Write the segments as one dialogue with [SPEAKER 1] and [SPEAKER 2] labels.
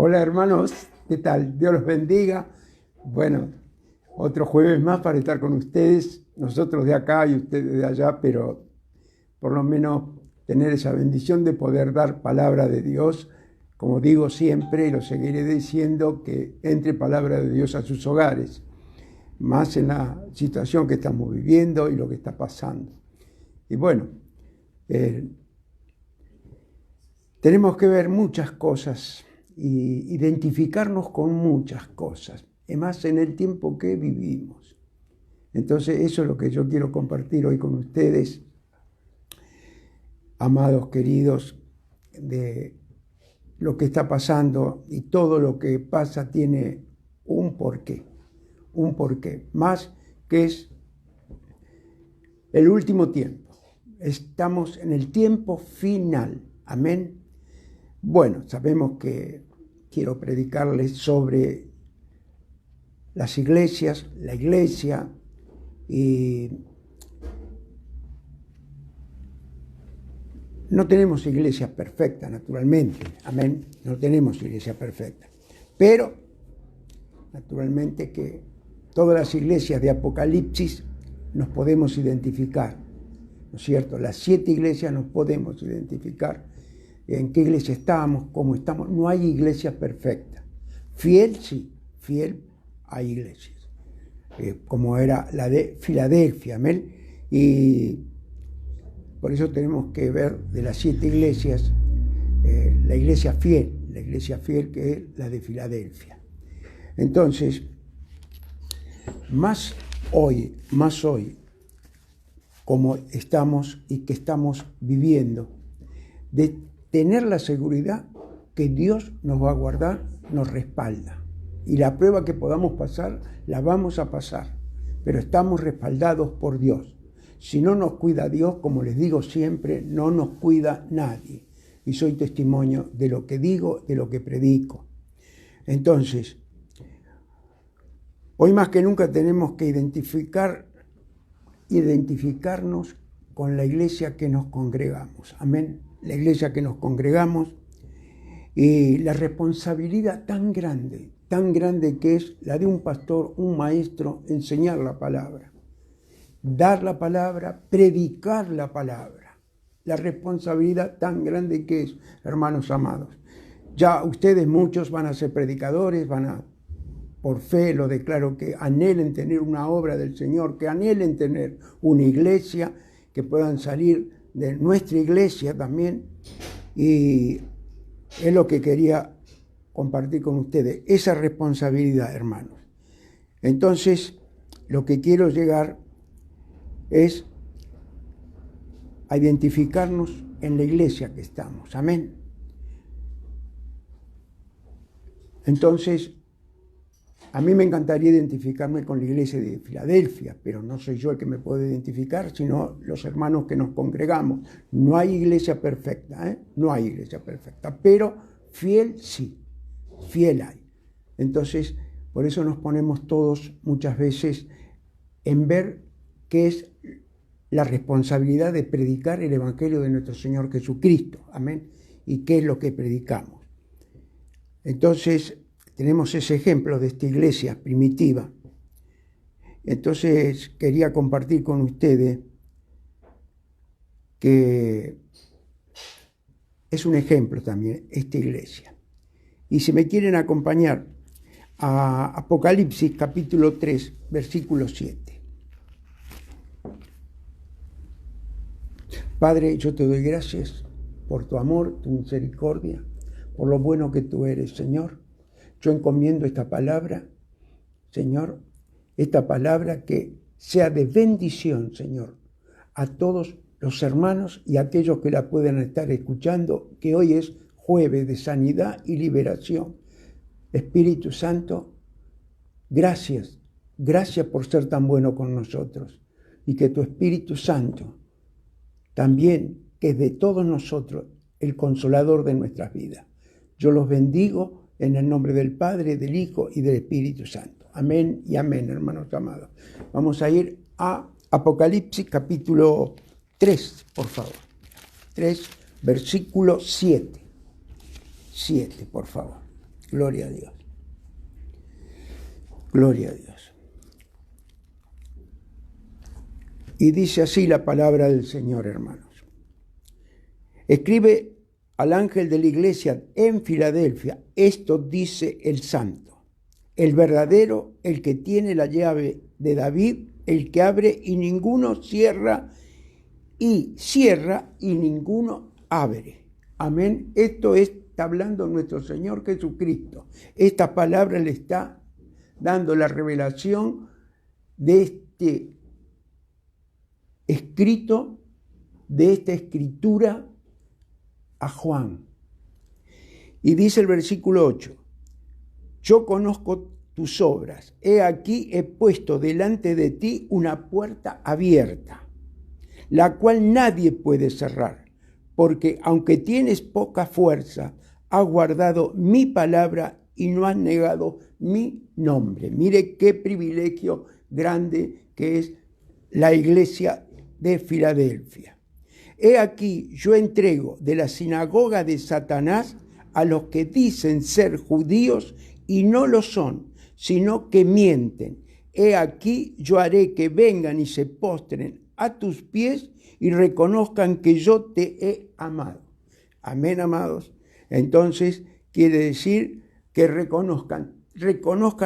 [SPEAKER 1] Hola hermanos, ¿qué tal? Dios los bendiga. Bueno, otro jueves más para estar con ustedes, nosotros de acá y ustedes de allá, pero por lo menos tener esa bendición de poder dar palabra de Dios, como digo siempre y lo seguiré diciendo, que entre palabra de Dios a sus hogares, más en la situación que estamos viviendo y lo que está pasando. Y bueno, tenemos que ver muchas cosas y identificarnos con muchas cosas, y más en el tiempo que vivimos. Entonces eso es lo que yo quiero compartir hoy con ustedes, amados queridos, de lo que está pasando, y todo lo que pasa tiene un porqué, más que es el último tiempo. Estamos en el tiempo final, amén. Bueno, sabemos que quiero predicarles sobre las iglesias, la iglesia, y no tenemos iglesias perfectas, naturalmente, amén, no tenemos iglesias perfectas, pero naturalmente que todas las iglesias de Apocalipsis nos podemos identificar, ¿no es cierto? Las 7 iglesias nos podemos identificar en qué iglesia estamos, cómo estamos. No hay iglesia perfecta. Fiel, sí, fiel hay iglesias, como era la de Filadelfia, amén. Y por eso tenemos que ver de las 7 iglesias, la iglesia fiel que es la de Filadelfia. Entonces, más hoy, como estamos y que estamos viviendo, de tener la seguridad que Dios nos va a guardar, nos respalda. Y la prueba que podamos pasar, la vamos a pasar. Pero estamos respaldados por Dios. Si no nos cuida Dios, como les digo siempre, no nos cuida nadie. Y soy testimonio de lo que digo, de lo que predico. Entonces, hoy más que nunca tenemos que identificarnos con la iglesia que nos congregamos. Amén. La iglesia que nos congregamos, y la responsabilidad tan grande que es la de un pastor, un maestro, enseñar la palabra, dar la palabra, predicar la palabra. La responsabilidad tan grande que es, hermanos amados. Ya ustedes muchos van a ser predicadores, por fe lo declaro, que anhelen tener una obra del Señor, que anhelen tener una iglesia, que puedan salir de nuestra iglesia también, y es lo que quería compartir con ustedes, esa responsabilidad, hermanos. Entonces, lo que quiero llegar es a identificarnos en la iglesia que estamos, amén. Entonces, a mí me encantaría identificarme con la iglesia de Filadelfia, pero no soy yo el que me puede identificar, sino los hermanos que nos congregamos. No hay iglesia perfecta, no hay iglesia perfecta, pero fiel sí, fiel hay. Entonces, por eso nos ponemos todos muchas veces en ver qué es la responsabilidad de predicar el Evangelio de nuestro Señor Jesucristo, amén, y qué es lo que predicamos. Entonces, tenemos ese ejemplo de esta iglesia primitiva. Entonces quería compartir con ustedes que es un ejemplo también esta iglesia. Y si me quieren acompañar a Apocalipsis capítulo 3, versículo 7. Padre, yo te doy gracias por tu amor, tu misericordia, por lo bueno que tú eres, Señor. Yo encomiendo esta palabra, Señor, esta palabra que sea de bendición, Señor, a todos los hermanos y a aquellos que la puedan estar escuchando, que hoy es jueves de sanidad y liberación. Espíritu Santo, gracias por ser tan bueno con nosotros, y que tu Espíritu Santo también, que es de todos nosotros, el consolador de nuestras vidas. Yo los bendigo en el nombre del Padre, del Hijo y del Espíritu Santo. Amén y amén, hermanos amados. Vamos a ir a Apocalipsis capítulo 3, por favor. 3, versículo 7. 7, por favor. Gloria a Dios. Gloria a Dios. Y dice así la palabra del Señor, hermanos. Escribe al ángel de la iglesia en Filadelfia, esto dice el santo, el verdadero, el que tiene la llave de David, el que abre y ninguno cierra, y cierra y ninguno abre. Amén. Esto está hablando nuestro Señor Jesucristo. Esta palabra le está dando la revelación de este escrito, de esta escritura a Juan. Y dice el versículo 8, yo conozco tus obras, he aquí he puesto delante de ti una puerta abierta, la cual nadie puede cerrar, porque aunque tienes poca fuerza, has guardado mi palabra y no has negado mi nombre. Mire qué privilegio grande que es la iglesia de Filadelfia. He aquí yo entrego de la sinagoga de Satanás a los que dicen ser judíos y no lo son, sino que mienten. He aquí yo haré que vengan y se postren a tus pies y reconozcan que yo te he amado. Amén, amados. Entonces quiere decir que reconozcan,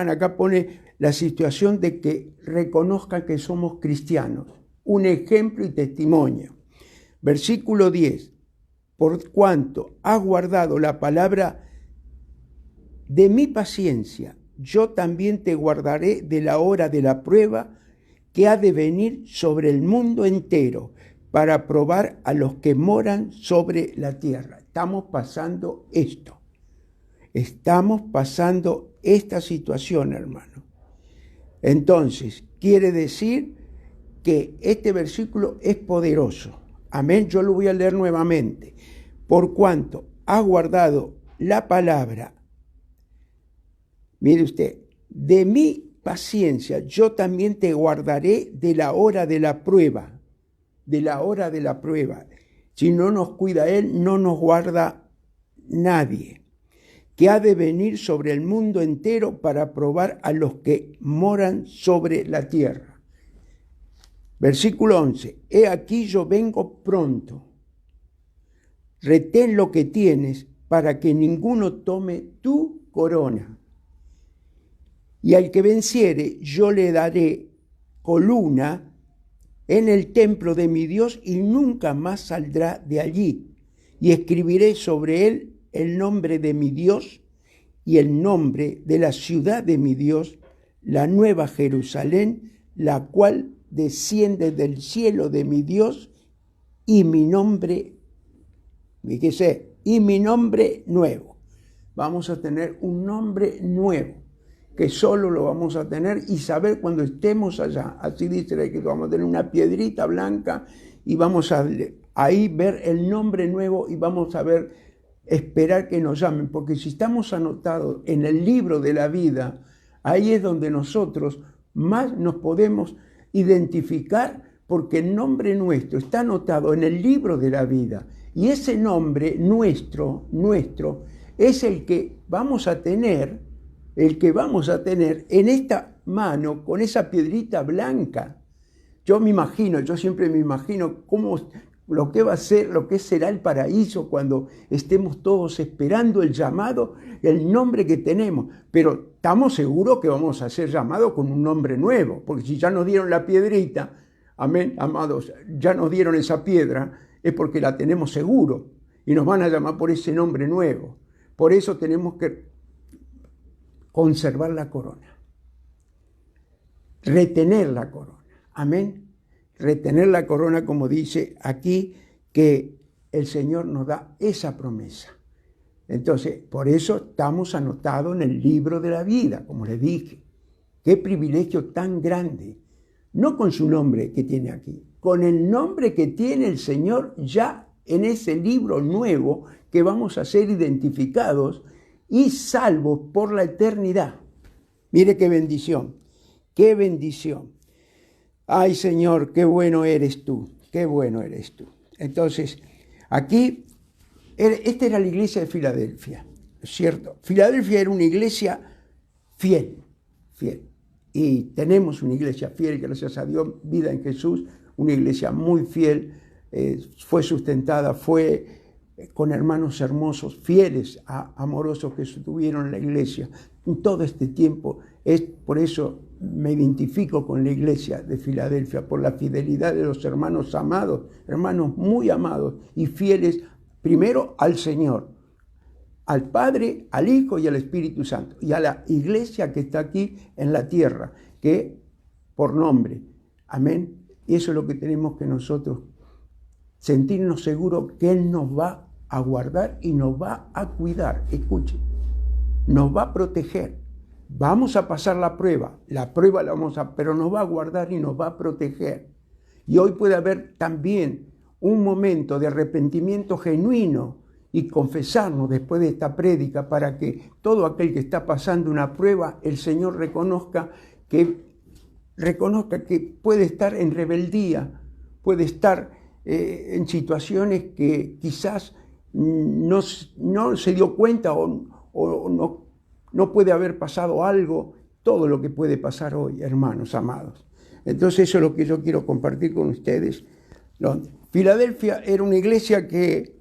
[SPEAKER 1] acá pone la situación de que reconozcan que somos cristianos, un ejemplo y testimonio. Versículo 10, por cuanto has guardado la palabra de mi paciencia, yo también te guardaré de la hora de la prueba que ha de venir sobre el mundo entero para probar a los que moran sobre la tierra. Estamos pasando esto. Estamos pasando esta situación, hermano. Entonces, quiere decir que este versículo es poderoso. Amén, yo lo voy a leer nuevamente. Por cuanto has guardado la palabra, mire usted, de mi paciencia, yo también te guardaré de la hora de la prueba, de la hora de la prueba. Si no nos cuida Él, no nos guarda nadie, que ha de venir sobre el mundo entero para probar a los que moran sobre la tierra. Versículo 11, he aquí yo vengo pronto. Retén lo que tienes para que ninguno tome tu corona. Y al que venciere, yo le daré columna en el templo de mi Dios y nunca más saldrá de allí. Y escribiré sobre él el nombre de mi Dios y el nombre de la ciudad de mi Dios, la nueva Jerusalén, la cual desciende del cielo de mi Dios, y mi nombre, fíjese, y mi nombre nuevo. Vamos a tener un nombre nuevo, que solo lo vamos a tener y saber cuando estemos allá. Así dice que vamos a tener una piedrita blanca y vamos a ahí ver el nombre nuevo y vamos a ver, esperar que nos llamen, porque si estamos anotados en el libro de la vida, ahí es donde nosotros más nos podemos identificar, porque el nombre nuestro está anotado en el libro de la vida y ese nombre nuestro es el que vamos a tener, en esta mano con esa piedrita blanca. Yo siempre me imagino cómo lo que va a ser, lo que será el paraíso cuando estemos todos esperando el llamado, el nombre que tenemos. Pero estamos seguros que vamos a ser llamados con un nombre nuevo, porque si ya nos dieron la piedrita, amén, amados, ya nos dieron esa piedra, es porque la tenemos seguro y nos van a llamar por ese nombre nuevo. Por eso tenemos que conservar la corona, retener la corona, amén. Retener la corona, como dice aquí, que el Señor nos da esa promesa. Entonces, por eso estamos anotados en el libro de la vida, como les dije. Qué privilegio tan grande. No con su nombre que tiene aquí, con el nombre que tiene el Señor ya en ese libro nuevo que vamos a ser identificados y salvos por la eternidad. Mire qué bendición, qué bendición. Ay, Señor, qué bueno eres tú, qué bueno eres tú. Entonces, aquí, esta era la iglesia de Filadelfia. ¿cierto? Filadelfia era una iglesia fiel, fiel. Y tenemos una iglesia fiel, gracias a Dios, Vida en Jesús, una iglesia muy fiel, fue sustentada, fue con hermanos hermosos, fieles, amorosos que estuvieron en la iglesia en todo este tiempo. Por eso me identifico con la iglesia de Filadelfia, por la fidelidad de los hermanos amados, hermanos muy amados y fieles primero al Señor, al Padre, al Hijo y al Espíritu Santo, y a la iglesia que está aquí en la tierra, que por nombre. Amén. Y eso es lo que tenemos que nosotros sentirnos seguros que Él nos va a guardar y nos va a cuidar. Escuchen, nos va a proteger. Vamos a pasar la prueba la vamos a, pero nos va a guardar y nos va a proteger. Y hoy puede haber también un momento de arrepentimiento genuino y confesarnos después de esta prédica para que todo aquel que está pasando una prueba, el Señor reconozca que puede estar en rebeldía, puede estar en situaciones que quizás no se dio cuenta o no puede haber pasado algo, todo lo que puede pasar hoy, hermanos amados. Entonces eso es lo que yo quiero compartir con ustedes. Filadelfia era una iglesia que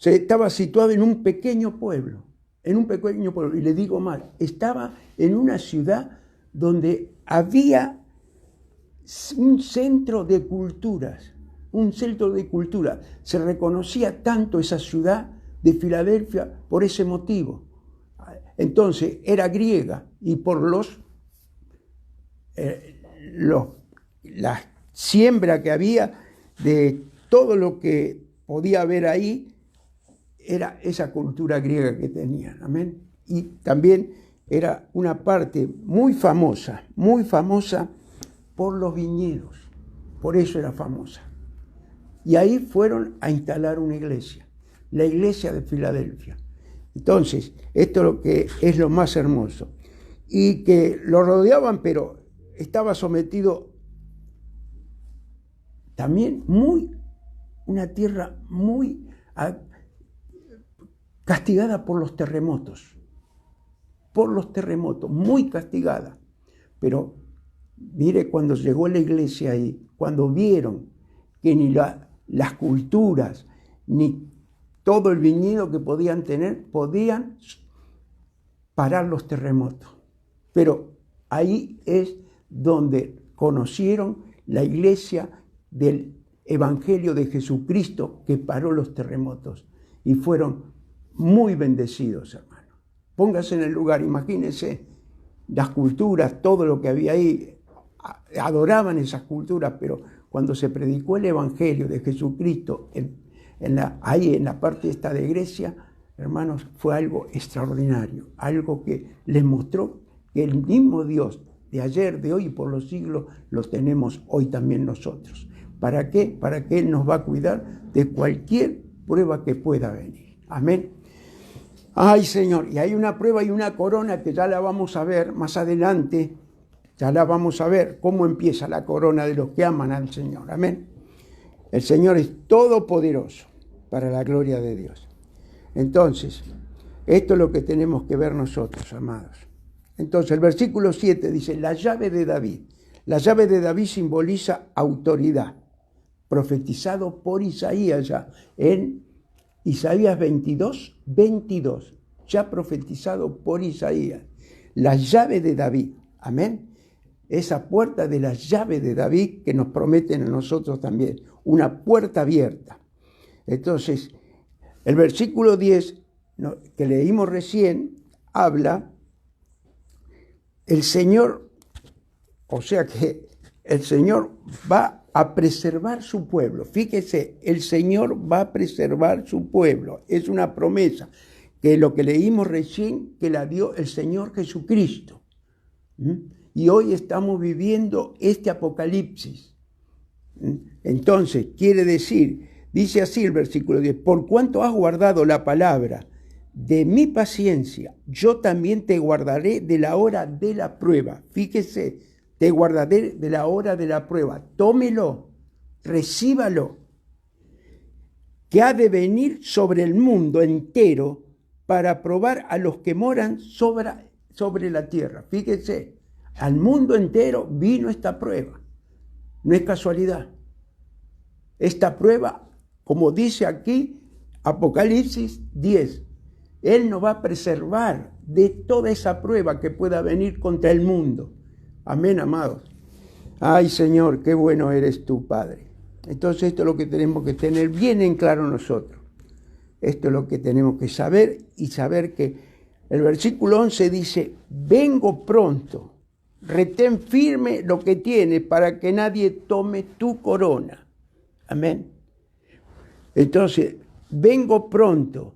[SPEAKER 1] estaba situada en un pequeño pueblo, y le digo más, estaba en una ciudad donde había un centro de culturas, Se reconocía tanto esa ciudad de Filadelfia por ese motivo. Entonces era griega y por la siembra que había de todo lo que podía haber ahí, era esa cultura griega que tenían. Amén. Y también era una parte muy famosa por los viñedos. Por eso era famosa. Y ahí fueron a instalar una iglesia, la iglesia de Filadelfia. Entonces, esto es lo que es lo más hermoso. Y que lo rodeaban, pero estaba sometido también una tierra muy castigada por los terremotos, muy castigada. Pero mire, cuando llegó la iglesia ahí, cuando vieron que ni las culturas, ni todo el viñedo que podían tener, podían parar los terremotos. Pero ahí es donde conocieron la iglesia del Evangelio de Jesucristo que paró los terremotos. Y fueron muy bendecidos, hermano. Póngase en el lugar, imagínense las culturas, todo lo que había ahí. Adoraban esas culturas, pero cuando se predicó el Evangelio de Jesucristo ahí en la parte esta de Grecia, hermanos, fue algo extraordinario, algo que les mostró que el mismo Dios de ayer, de hoy y por los siglos lo tenemos hoy también nosotros. ¿Para qué? Para que Él nos va a cuidar de cualquier prueba que pueda venir. Amén. Ay, Señor, y hay una prueba y una corona que ya la vamos a ver más adelante. Ya la vamos a ver cómo empieza la corona de los que aman al Señor. Amén. El Señor es todopoderoso para la gloria de Dios. Entonces, esto es lo que tenemos que ver nosotros, amados. Entonces, el versículo 7 dice, la llave de David. La llave de David simboliza autoridad, profetizado por Isaías ya en Isaías 22, ya profetizado por Isaías. La llave de David. Amén. Esa puerta de la llave de David que nos prometen a nosotros también, una puerta abierta. Entonces, el versículo 10 que leímos recién habla, el Señor, o sea que el Señor va a preservar su pueblo. Fíjese, el Señor va a preservar su pueblo. Es una promesa, que lo que leímos recién, que la dio el Señor Jesucristo. Y hoy estamos viviendo este apocalipsis. Entonces, quiere decir, dice así el versículo 10, por cuanto has guardado la palabra de mi paciencia, yo también te guardaré de la hora de la prueba. Fíjese, te guardaré de la hora de la prueba. Tómelo, recíbalo, que ha de venir sobre el mundo entero para probar a los que moran sobre la tierra. Fíjense, al mundo entero vino esta prueba. No es casualidad. Esta prueba, como dice aquí Apocalipsis 10, Él nos va a preservar de toda esa prueba que pueda venir contra el mundo. Amén, amados. Ay, Señor, qué bueno eres tú, Padre. Entonces esto es lo que tenemos que tener bien en claro nosotros. Esto es lo que tenemos que saber y saber que el versículo 11 dice, vengo pronto, retén firme lo que tienes para que nadie tome tu corona. Amén. Entonces, vengo pronto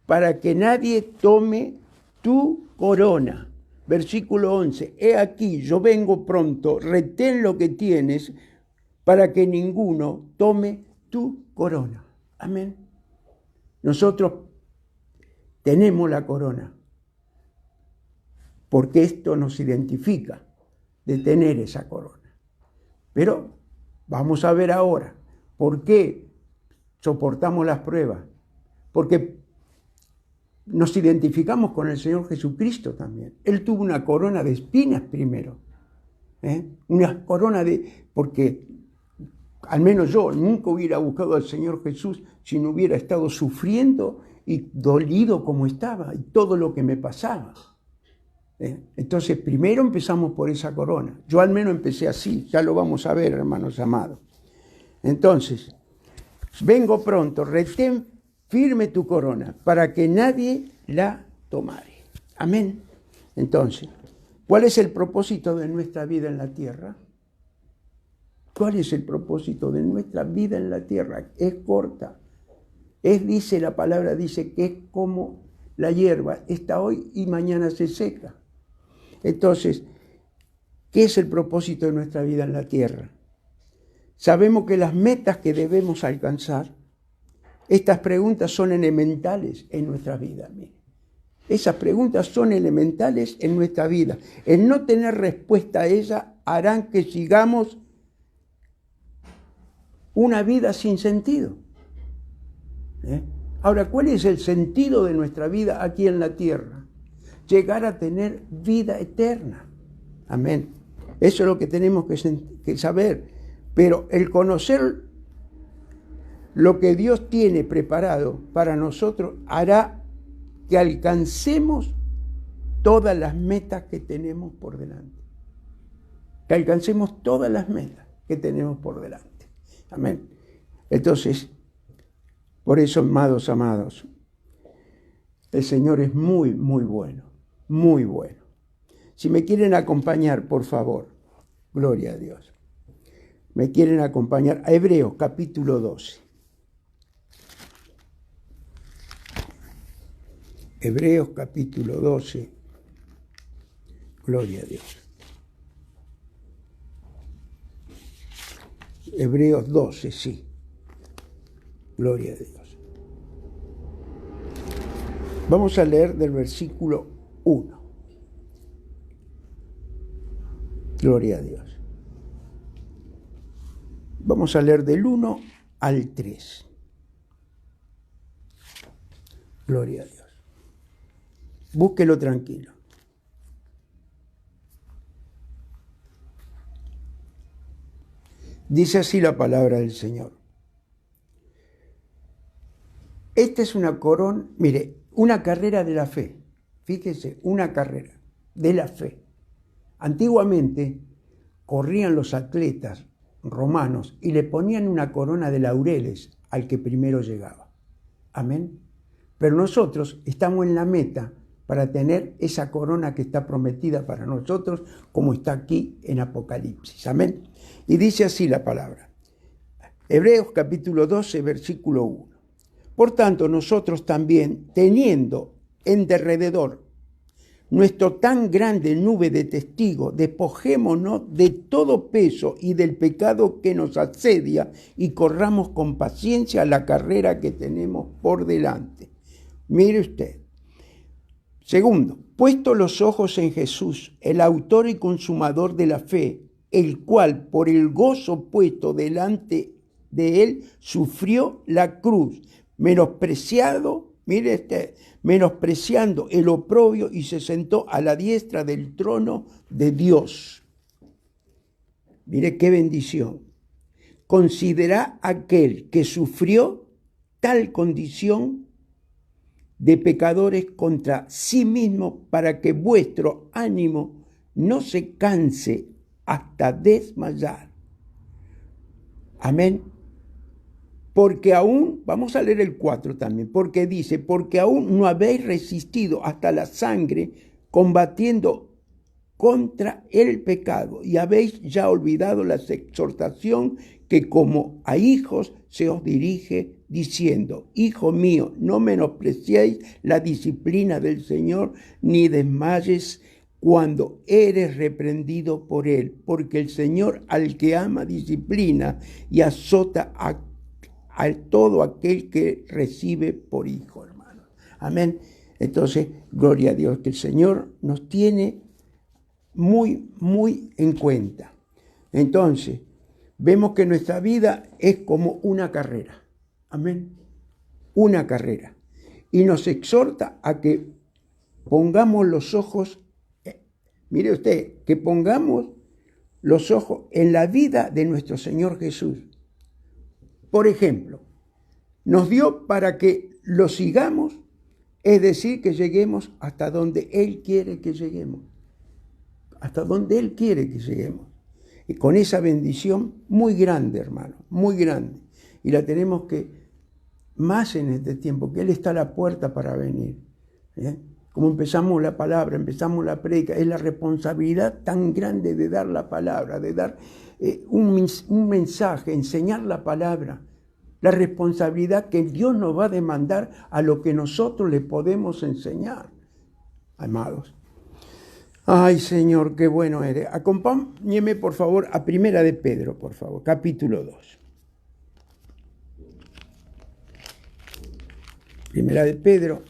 [SPEAKER 1] para que nadie tome tu corona. Versículo 11, he aquí, yo vengo pronto, retén lo que tienes para que ninguno tome tu corona. Amén. Nosotros tenemos la corona, porque esto nos identifica de tener esa corona. Pero vamos a ver ahora, ¿por qué soportamos las pruebas? Porque nos identificamos con el Señor Jesucristo también. Él tuvo una corona de espinas primero. Una corona porque al menos yo nunca hubiera buscado al Señor Jesús si no hubiera estado sufriendo y dolido como estaba y todo lo que me pasaba. Entonces, primero empezamos por esa corona. Yo al menos empecé así, ya lo vamos a ver, hermanos amados. Entonces, vengo pronto, retén firme tu corona, para que nadie la tomare. Amén. Entonces, ¿cuál es el propósito de nuestra vida en la tierra? ¿Cuál es el propósito de nuestra vida en la tierra? Es corta. Dice la palabra, dice que es como la hierba, está hoy y mañana se seca. Entonces, ¿qué es el propósito de nuestra vida en la tierra? Sabemos que las metas que debemos alcanzar, estas preguntas son elementales en nuestra vida. Mire. Esas preguntas son elementales en nuestra vida. El no tener respuesta a ellas harán que sigamos una vida sin sentido. Ahora, ¿cuál es el sentido de nuestra vida aquí en la tierra? Llegar a tener vida eterna. Amén. Eso es lo que tenemos que saber. Pero el conocer lo que Dios tiene preparado para nosotros hará que alcancemos todas las metas que tenemos por delante. Que alcancemos todas las metas que tenemos por delante. Amén. Entonces, por eso, amados, el Señor es muy, muy bueno, muy bueno. Si me quieren acompañar, por favor, gloria a Dios. Me quieren acompañar a Hebreos capítulo 12. Hebreos capítulo 12, gloria a Dios. Hebreos 12, sí. Gloria a Dios. Vamos a leer del versículo 1. Gloria a Dios. Vamos a leer del 1 al 3. Gloria a Dios. Búsquelo tranquilo. Dice así la palabra del Señor. Esta es una corona, mire, una carrera de la fe. Fíjese, una carrera de la fe. Antiguamente corrían los atletas romanos y le ponían una corona de laureles al que primero llegaba. Amén. Pero nosotros estamos en la meta para tener esa corona que está prometida para nosotros, como está aquí en Apocalipsis. Amén. Y dice así la palabra. Hebreos capítulo 12, versículo 1. Por tanto, nosotros también, teniendo en derredor nuestro tan grande nube de testigos, despojémonos de todo peso y del pecado que nos asedia y corramos con paciencia la carrera que tenemos por delante. Mire usted. Segundo, puesto los ojos en Jesús, el autor y consumador de la fe, el cual por el gozo puesto delante de él sufrió la cruz, menospreciando Mire menospreciando el oprobio y se sentó a la diestra del trono de Dios. Mire qué bendición. Considera aquel que sufrió tal condición de pecadores contra sí mismo para que vuestro ánimo no se canse hasta desmayar. Amén. Porque aún, vamos a leer el 4 también, porque dice, porque aún no habéis resistido hasta la sangre combatiendo contra el pecado y habéis ya olvidado la exhortación que como a hijos se os dirige diciendo, hijo mío, no menospreciéis la disciplina del Señor ni desmayes cuando eres reprendido por Él, porque el Señor al que ama disciplina y azota a todo aquel que recibe por hijo, hermano. Amén. Entonces, gloria a Dios, que el Señor nos tiene muy, muy en cuenta. Entonces, vemos que nuestra vida es como una carrera. Amén. Una carrera. Y nos exhorta a que pongamos los ojos, mire usted, que pongamos los ojos en la vida de nuestro Señor Jesús. Por ejemplo, nos dio para que lo sigamos, es decir, que lleguemos hasta donde Él quiere que lleguemos. Hasta donde Él quiere que lleguemos. Y con esa bendición muy grande, hermano, muy grande. Y la tenemos que, más en este tiempo, que Él está a la puerta para venir. Como empezamos la palabra, empezamos la prédica, es la responsabilidad tan grande de dar la palabra, de dar un mensaje, enseñar la palabra. La responsabilidad que Dios nos va a demandar a lo que nosotros le podemos enseñar, amados. Ay, Señor, qué bueno eres. Acompáñeme, por favor, a Primera de Pedro, por favor, capítulo 2. Primera de Pedro,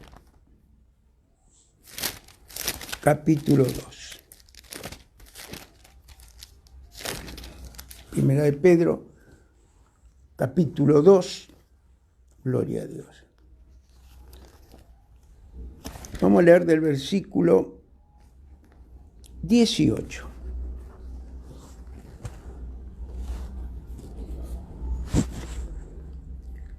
[SPEAKER 1] capítulo 2. Primera de Pedro, capítulo 2. Gloria a Dios. Vamos a leer del versículo 18.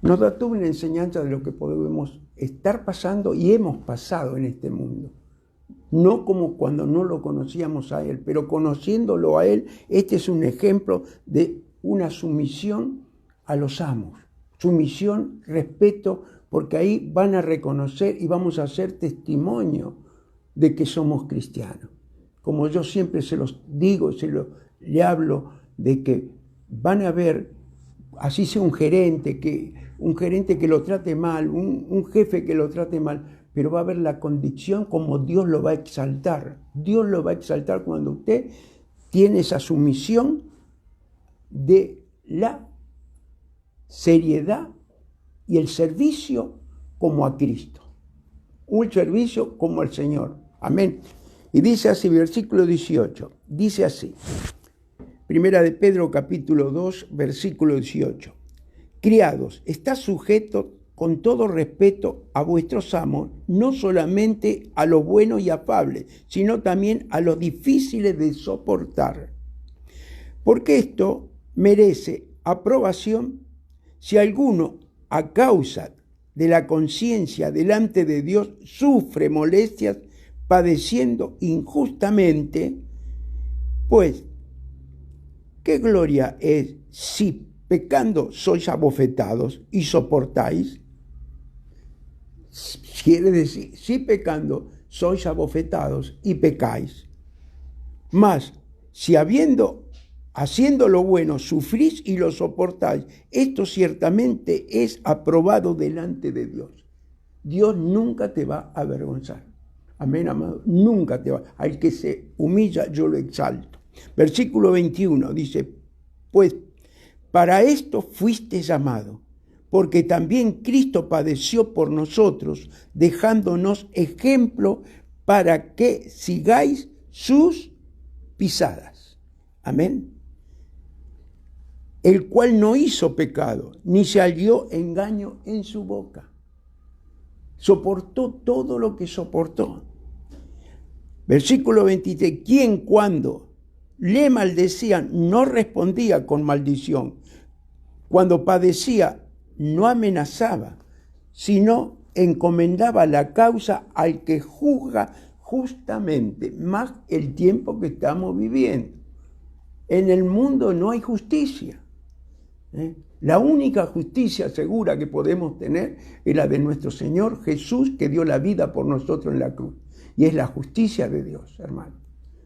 [SPEAKER 1] Nos da toda una enseñanza de lo que podemos estar pasando y hemos pasado en este mundo. No como cuando no lo conocíamos a Él, pero conociéndolo a Él, este es un ejemplo de una sumisión a los amos. Sumisión, respeto, porque ahí van a reconocer y vamos a hacer testimonio de que somos cristianos. Como yo siempre se los digo, le hablo de que van a ver, así sea un gerente que lo trate mal, un jefe que lo trate mal, pero va a ver la condición como Dios lo va a exaltar. Dios lo va a exaltar cuando usted tiene esa sumisión de la seriedad y el servicio como a Cristo. Un servicio como al Señor. Amén. Y dice así, versículo 18, dice así, Primera de Pedro capítulo 2, versículo 18. Criados, está sujeto con todo respeto a vuestros amos, no solamente a los buenos y afables, sino también a los difíciles de soportar. Porque esto merece aprobación si alguno, a causa de la conciencia delante de Dios, sufre molestias padeciendo injustamente, pues, ¿qué gloria es si pecando sois abofetados y soportáis? Quiere decir, si pecando sois abofetados y pecáis. Mas, si haciendo lo bueno, sufrís y lo soportáis, esto ciertamente es aprobado delante de Dios. Dios nunca te va a avergonzar. Amén, amado. Nunca te va. Al que se humilla, yo lo exalto. Versículo 21 dice, pues para esto fuiste llamado, porque también Cristo padeció por nosotros, dejándonos ejemplo para que sigáis sus pisadas. Amén. El cual no hizo pecado, ni se halló engaño en su boca. soportó todo lo que soportó. Versículo 23, quien cuando le maldecían no respondía con maldición, cuando padecía no amenazaba, sino encomendaba la causa al que juzga justamente, más el tiempo que estamos viviendo. En el mundo no hay justicia. La única justicia segura que podemos tener es la de nuestro Señor Jesús, que dio la vida por nosotros en la cruz. Y es la justicia de Dios, hermano.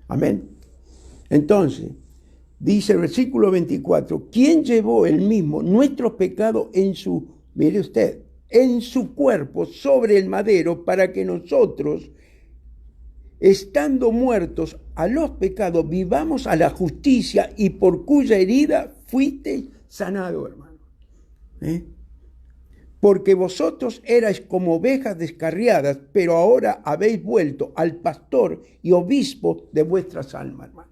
[SPEAKER 1] Amén. Entonces, dice el versículo 24, ¿quién llevó él mismo nuestros pecados mire usted, en su cuerpo sobre el madero para que nosotros, estando muertos a los pecados, vivamos a la justicia y por cuya herida fuiste sanado, hermano? Porque vosotros erais como ovejas descarriadas, pero ahora habéis vuelto al pastor y obispo de vuestras almas, hermano.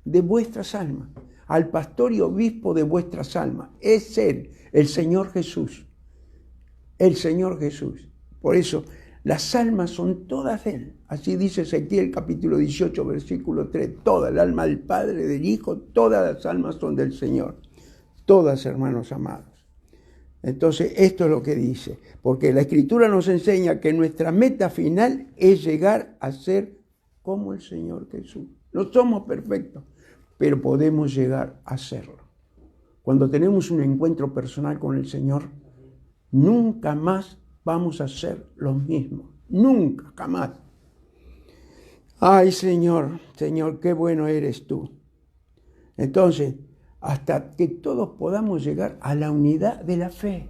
[SPEAKER 1] De vuestras almas. Al pastor y obispo de vuestras almas. Es Él, el Señor Jesús. El Señor Jesús. Por eso, las almas son todas de Él. Así dice Ezequiel capítulo 18, versículo 3. Toda el alma del Padre, del Hijo, todas las almas son del Señor. Todas, hermanos amados. Entonces, esto es lo que dice. Porque la Escritura nos enseña que nuestra meta final es llegar a ser como el Señor Jesús. No somos perfectos, pero podemos llegar a serlo. Cuando tenemos un encuentro personal con el Señor, nunca más vamos a ser los mismos. Nunca, jamás. Ay, Señor, Señor, qué bueno eres tú. Entonces, hasta que todos podamos llegar a la unidad de la fe.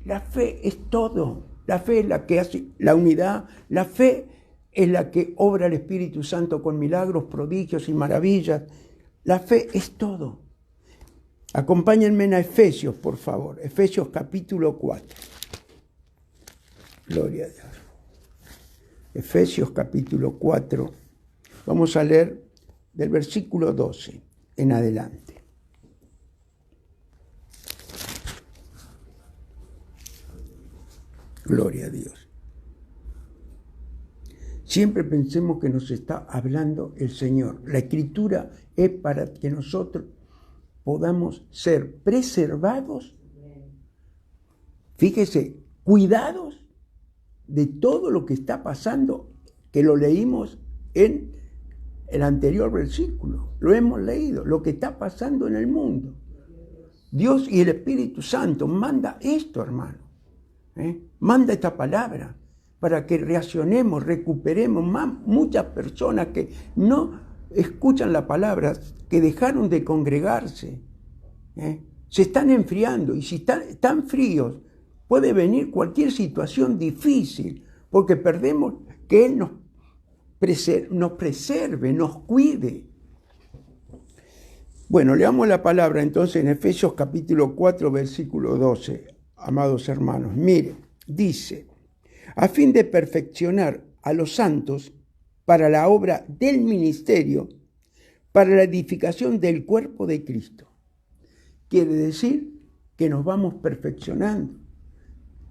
[SPEAKER 1] La fe es todo. La fe es la que hace la unidad. La fe es la que obra el Espíritu Santo con milagros, prodigios y maravillas. La fe es todo. Acompáñenme a Efesios, por favor. Efesios capítulo 4. Gloria a Dios. Efesios capítulo 4. Vamos a leer del versículo 12 en adelante. Gloria a Dios. Siempre pensemos que nos está hablando el Señor. La Escritura es para que nosotros podamos ser preservados, fíjese, cuidados de todo lo que está pasando, que lo leímos en el anterior versículo. Lo hemos leído, lo que está pasando en el mundo. Dios y el Espíritu Santo manda esto, hermano. Manda esta palabra para que reaccionemos, recuperemos muchas personas que no escuchan la palabra, que dejaron de congregarse, se están enfriando, y si están fríos puede venir cualquier situación difícil, porque perdemos que Él nos preserve, nos cuide. Bueno, leamos la palabra entonces en Efesios capítulo 4, versículo 12. Amados hermanos, miren, dice, a fin de perfeccionar a los santos para la obra del ministerio, para la edificación del cuerpo de Cristo. Quiere decir que nos vamos perfeccionando.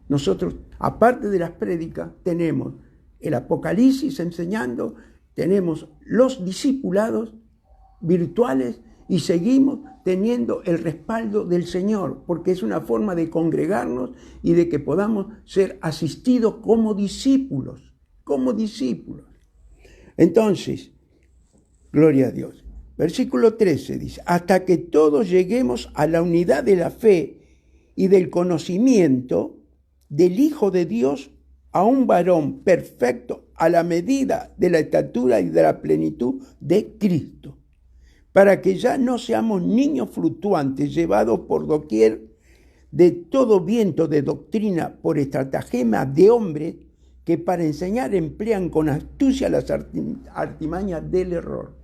[SPEAKER 1] Nosotros, aparte de las prédicas, tenemos el Apocalipsis enseñando, tenemos los discipulados virtuales y seguimos teniendo el respaldo del Señor, porque es una forma de congregarnos y de que podamos ser asistidos como discípulos, Entonces, gloria a Dios. Versículo 13 dice, hasta que todos lleguemos a la unidad de la fe y del conocimiento del Hijo de Dios, a un varón perfecto a la medida de la estatura y de la plenitud de Cristo, para que ya no seamos niños fluctuantes, llevados por doquier de todo viento de doctrina por estratagema de hombres que para enseñar emplean con astucia las artimañas del error.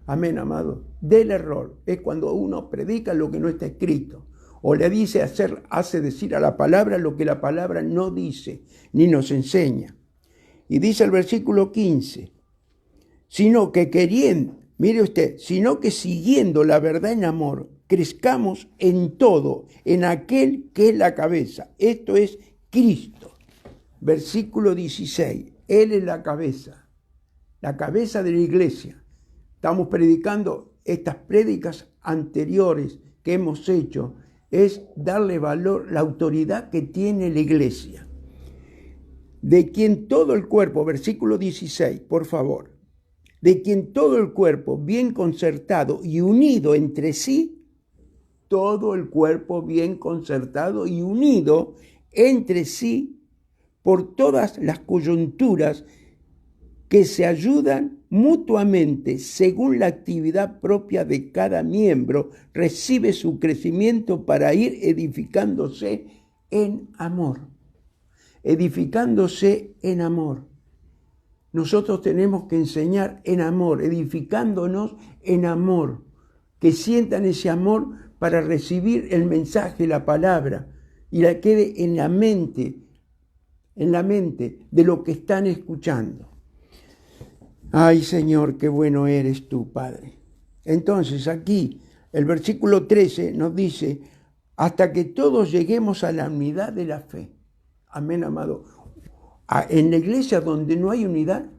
[SPEAKER 1] Amén, amado. Del error. Es cuando uno predica lo que no está escrito, o le dice hace decir a la palabra lo que la palabra no dice, ni nos enseña. Y dice el versículo 15, sino que queriendo, mire usted, sino que siguiendo la verdad en amor, crezcamos en todo, en aquel que es la cabeza, esto es Cristo. versículo 16. Él es la cabeza de la iglesia. Estamos predicando estas prédicas anteriores que hemos hecho, es darle valor, la autoridad que tiene la iglesia. De quien todo el cuerpo, versículo 16, por favor, de quien todo el cuerpo bien concertado y unido entre sí, todo el cuerpo bien concertado y unido entre sí por todas las coyunturas que se ayudan mutuamente según la actividad propia de cada miembro, recibe su crecimiento para ir edificándose en amor. Edificándose en amor. Nosotros tenemos que enseñar en amor, edificándonos en amor, que sientan ese amor para recibir el mensaje, la palabra, y la quede en la mente de lo que están escuchando. Ay, Señor, qué bueno eres tú, Padre. Entonces, aquí, el versículo 13 nos dice, hasta que todos lleguemos a la unidad de la fe. Amén, amado. En la iglesia donde no hay unidad,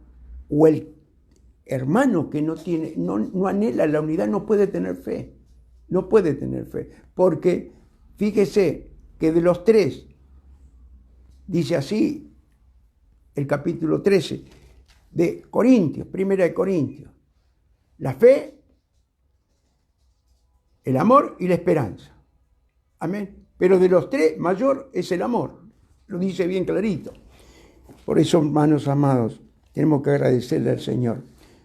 [SPEAKER 1] o el hermano que no anhela la unidad, no puede tener fe. No puede tener fe. Porque, fíjese, que de los tres, dice así, el capítulo 13, de Corintios, primera de Corintios, la fe, el amor y la esperanza. Amén. Pero de los tres, mayor es el amor. Lo dice bien clarito. Por eso, hermanos amados, tenemos que agradecerle al Señor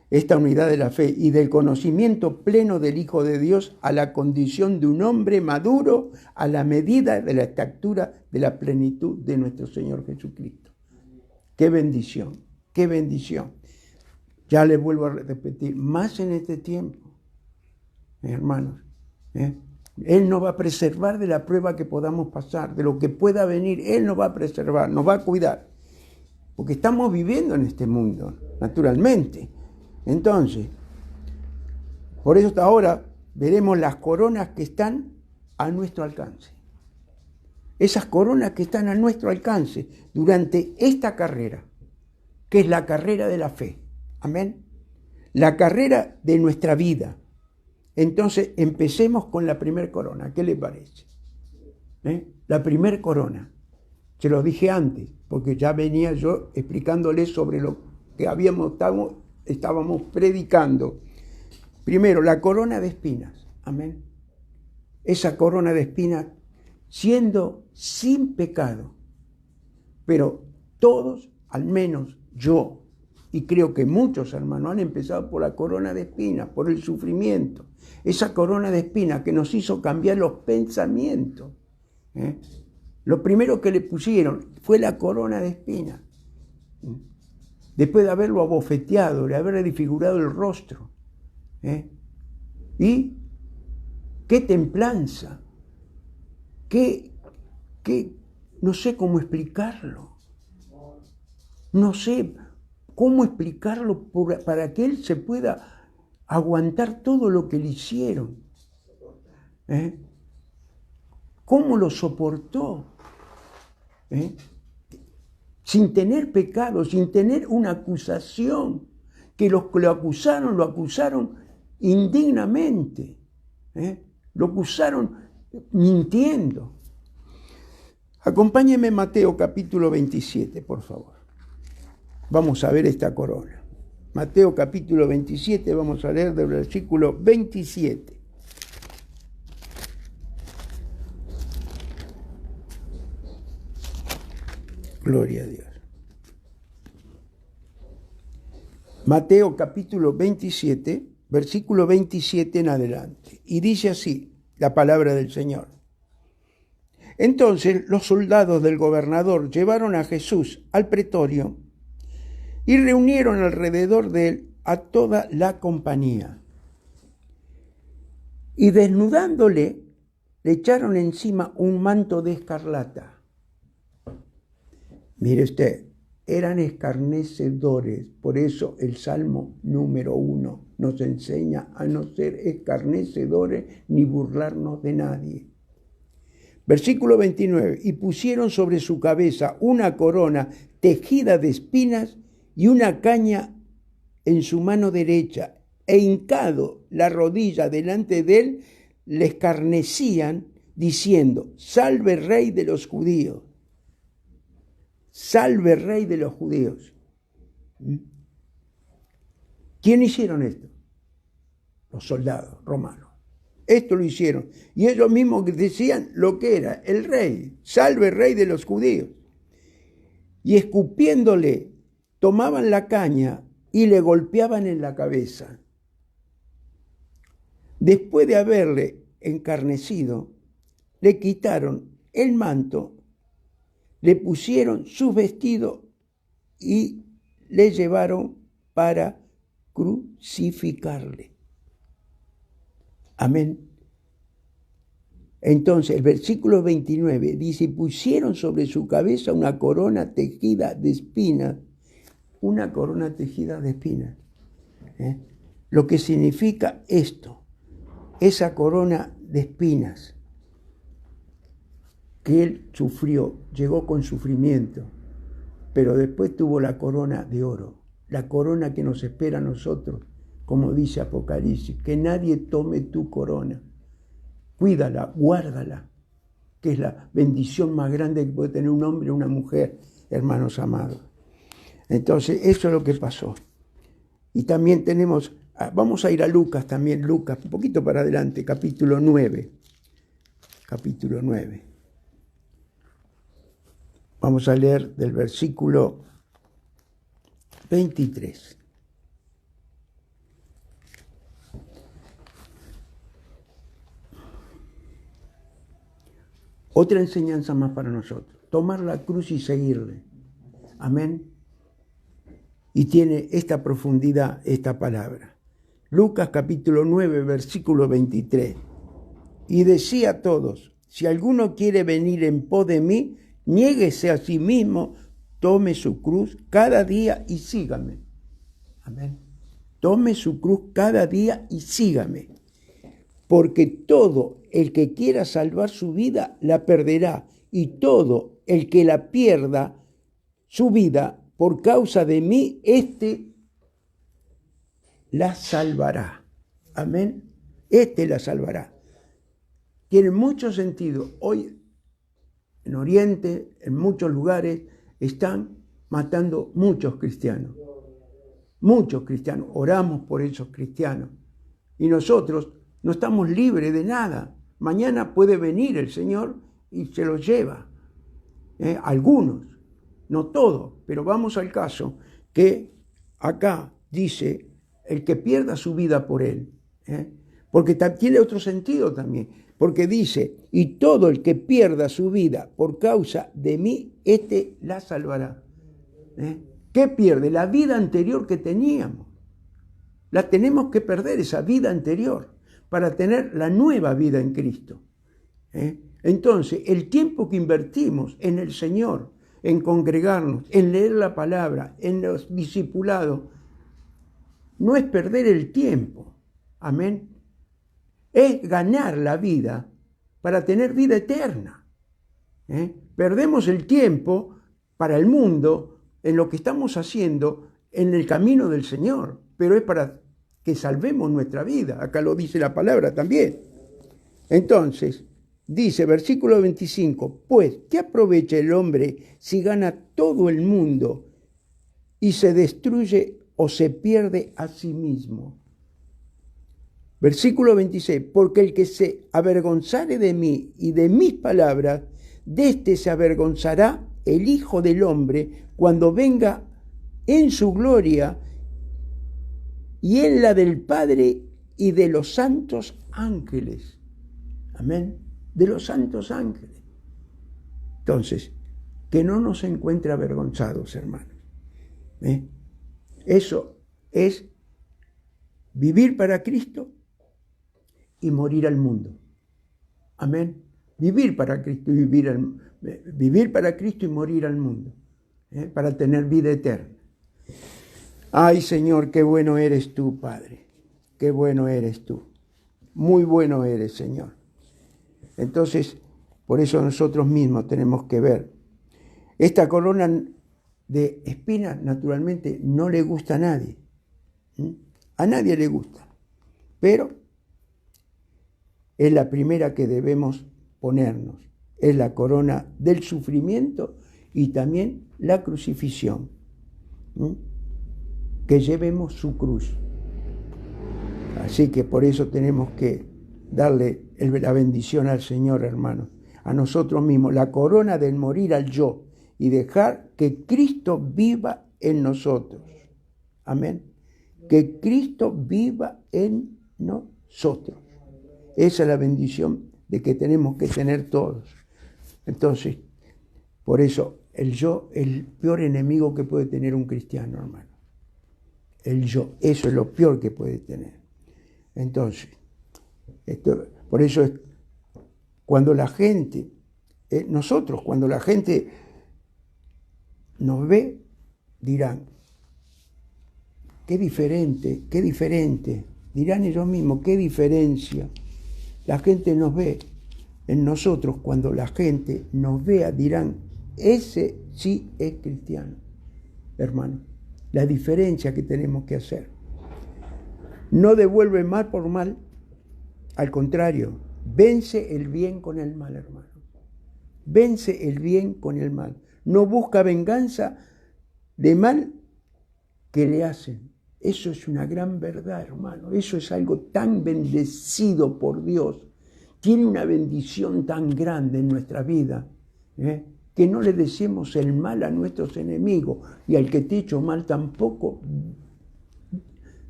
[SPEAKER 1] esta unidad de la fe y del conocimiento pleno del Hijo de Dios a la condición de un hombre maduro a la medida de la estatura de la plenitud de nuestro Señor Jesucristo. ¡Qué bendición! ¡Qué bendición! Ya les vuelvo a repetir, más en este tiempo, mis hermanos, Él nos va a preservar de la prueba que podamos pasar, de lo que pueda venir, Él nos va a preservar, nos va a cuidar. Porque estamos viviendo en este mundo, naturalmente. Entonces, por eso hasta ahora veremos las coronas que están a nuestro alcance. Esas coronas que están a nuestro alcance durante esta carrera, que es la carrera de la fe. Amén. La carrera de nuestra vida. Entonces, empecemos con la primer corona. ¿Qué le parece? La primer corona. Se los dije antes, porque ya venía yo explicándoles sobre lo que estábamos predicando. Primero, la corona de espinas. Amén. Esa corona de espinas siendo sin pecado. Pero todos, al menos yo, y creo que muchos hermanos han empezado por la corona de espinas, por el sufrimiento. Esa corona de espinas que nos hizo cambiar los pensamientos. Lo primero que le pusieron fue la corona de espinas. Después de haberlo abofeteado, de haberle desfigurado el rostro. Y qué templanza. No sé cómo explicarlo. No sé cómo explicarlo para que él se pueda aguantar todo lo que le hicieron. ¿Cómo lo soportó? Sin tener pecado, sin tener una acusación. Que los que lo acusaron indignamente. Lo acusaron mintiendo. Acompáñenme Mateo capítulo 27, por favor. Vamos a ver esta corona. Mateo capítulo 27, vamos a leer del versículo 27. Gloria a Dios. Mateo capítulo 27, versículo 27 en adelante. Y dice así la palabra del Señor. Entonces los soldados del gobernador llevaron a Jesús al pretorio y reunieron alrededor de él a toda la compañía. Y desnudándole, le echaron encima un manto de escarlata. Mire usted, eran escarnecedores. Por eso el Salmo número 1 nos enseña a no ser escarnecedores ni burlarnos de nadie. Versículo 29. Y pusieron sobre su cabeza una corona tejida de espinas y una caña en su mano derecha, e hincado la rodilla delante de él, le escarnecían, diciendo: salve Rey de los judíos. Salve Rey de los judíos. ¿Quién hicieron esto? Los soldados romanos. Esto lo hicieron. Y ellos mismos decían lo que era el rey. Salve Rey de los judíos. Y escupiéndole, tomaban la caña y le golpeaban en la cabeza. Después de haberle encarnecido, le quitaron el manto, le pusieron sus vestidos y le llevaron para crucificarle. Amén. Entonces, el versículo 29 dice: pusieron sobre su cabeza una corona tejida de espinas. Una corona tejida de espinas. Lo que significa esto, esa corona de espinas que él sufrió, llegó con sufrimiento, pero después tuvo la corona de oro, la corona que nos espera a nosotros, como dice Apocalipsis, que nadie tome tu corona. Cuídala, guárdala, que es la bendición más grande que puede tener un hombre o una mujer, hermanos amados. Entonces, eso es lo que pasó. Y también tenemos, vamos a ir a Lucas también, Lucas, un poquito para adelante, capítulo 9. Capítulo 9. Vamos a leer del versículo 23. Otra enseñanza más para nosotros. Tomar la cruz y seguirle. Amén. Y tiene esta profundidad, esta palabra. Lucas capítulo 9, versículo 23. Y decía a todos: si alguno quiere venir en pos de mí, niéguese a sí mismo, tome su cruz cada día y sígame. Amén. Tome su cruz cada día y sígame. Porque todo el que quiera salvar su vida, la perderá. Y todo el que la pierda, su vida, por causa de mí, la salvará. Amén. La salvará. Tiene mucho sentido. Hoy, en Oriente, en muchos lugares, están matando muchos cristianos. Muchos cristianos. Oramos por esos cristianos. Y nosotros no estamos libres de nada. Mañana puede venir el Señor y se los lleva. Algunos, no todos, pero vamos al caso que acá dice: el que pierda su vida por él. Porque tiene otro sentido también. Porque dice: y todo el que pierda su vida por causa de mí, la salvará. ¿Qué pierde? La vida anterior que teníamos. La tenemos que perder, esa vida anterior, para tener la nueva vida en Cristo. Entonces, el tiempo que invertimos en el Señor, en congregarnos, en leer la palabra, en los discipulados, no es perder el tiempo. Amén. Es ganar la vida para tener vida eterna. Perdemos el tiempo para el mundo en lo que estamos haciendo en el camino del Señor, pero es para que salvemos nuestra vida. Acá lo dice la palabra también. Entonces, dice, versículo 25, pues, ¿qué aprovecha el hombre si gana todo el mundo y se destruye o se pierde a sí mismo? Versículo 26, porque el que se avergonzare de mí y de mis palabras, de éste se avergonzará el Hijo del Hombre cuando venga en su gloria y en la del Padre y de los santos ángeles. Amén. De los santos ángeles. Entonces, que no nos encuentre avergonzados, hermanos. Eso es vivir para Cristo y morir al mundo. Amén. Vivir para Cristo y vivir para Cristo y morir al mundo. Para tener vida eterna. Ay, Señor, qué bueno eres tú, Padre. Qué bueno eres tú. Muy bueno eres, Señor. Entonces, Por eso nosotros mismos tenemos que ver. Esta corona de espinas, naturalmente, no le gusta a nadie. A nadie le gusta. Pero es la primera que debemos ponernos. Es la corona del sufrimiento y también la crucifixión. Que llevemos su cruz. Así que por eso tenemos que darle la bendición al Señor, hermanos, a nosotros mismos, la corona del morir al yo y dejar que Cristo viva en nosotros. Amén. Que Cristo viva en nosotros. Esa es la bendición de que tenemos que tener todos. Entonces, por eso, el yo es el peor enemigo que puede tener un cristiano, hermano. El yo, eso es lo peor que puede tener. Entonces, por eso es cuando la gente, nosotros, cuando la gente nos ve, dirán, qué diferente, dirán ellos mismos, qué diferencia. La gente nos ve, en nosotros, cuando la gente nos vea, dirán, ese sí es cristiano, hermano. La diferencia que tenemos que hacer. No devuelve mal por mal, al contrario, vence el bien con el mal, hermano. Vence el bien con el mal. No busca venganza de mal que le hacen. Eso es una gran verdad, hermano. Eso es algo tan bendecido por Dios. Tiene una bendición tan grande en nuestra vida, que no le deseemos el mal a nuestros enemigos y al que te ha hecho mal tampoco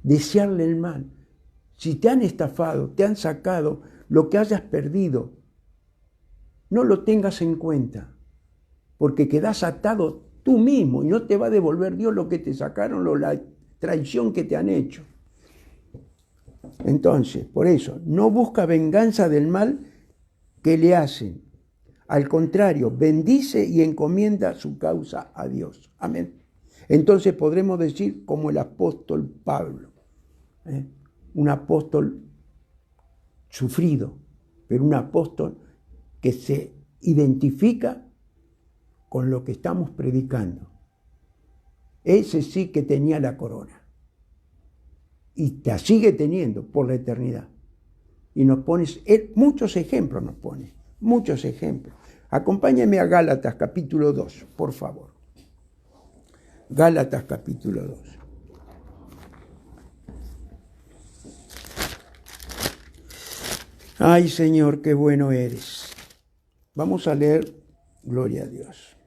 [SPEAKER 1] desearle el mal. Si te han estafado, te han sacado lo que hayas perdido, no lo tengas en cuenta, porque quedas atado tú mismo y no te va a devolver Dios lo que te sacaron o la traición que te han hecho. Entonces, por eso, no busca venganza del mal que le hacen. Al contrario, bendice y encomienda su causa a Dios. Amén. Entonces podremos decir como el apóstol Pablo, un apóstol sufrido, pero un apóstol que se identifica con lo que estamos predicando. Ese sí que tenía la corona. Y la sigue teniendo por la eternidad. Y nos pones, muchos ejemplos nos pone, muchos ejemplos. Acompáñame a Gálatas capítulo 2, por favor. Gálatas capítulo 2. Ay, Señor, qué bueno eres. Vamos a leer, gloria a Dios.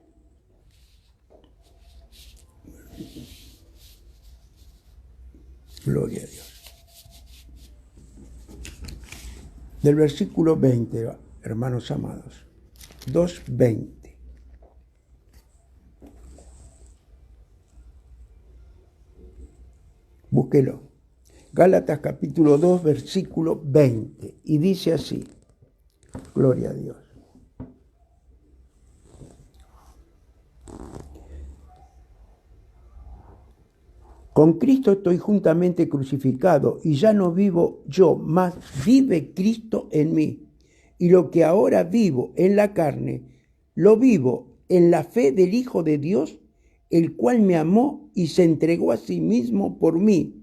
[SPEAKER 1] Gloria a Dios. Del versículo 20, hermanos amados. 2:20. Búsquelo. Gálatas capítulo 2, versículo 20. Y dice así. Gloria a Dios. Con Cristo estoy juntamente crucificado y ya no vivo yo, mas vive Cristo en mí. Y lo que ahora vivo en la carne, lo vivo en la fe del Hijo de Dios, el cual me amó y se entregó a sí mismo por mí.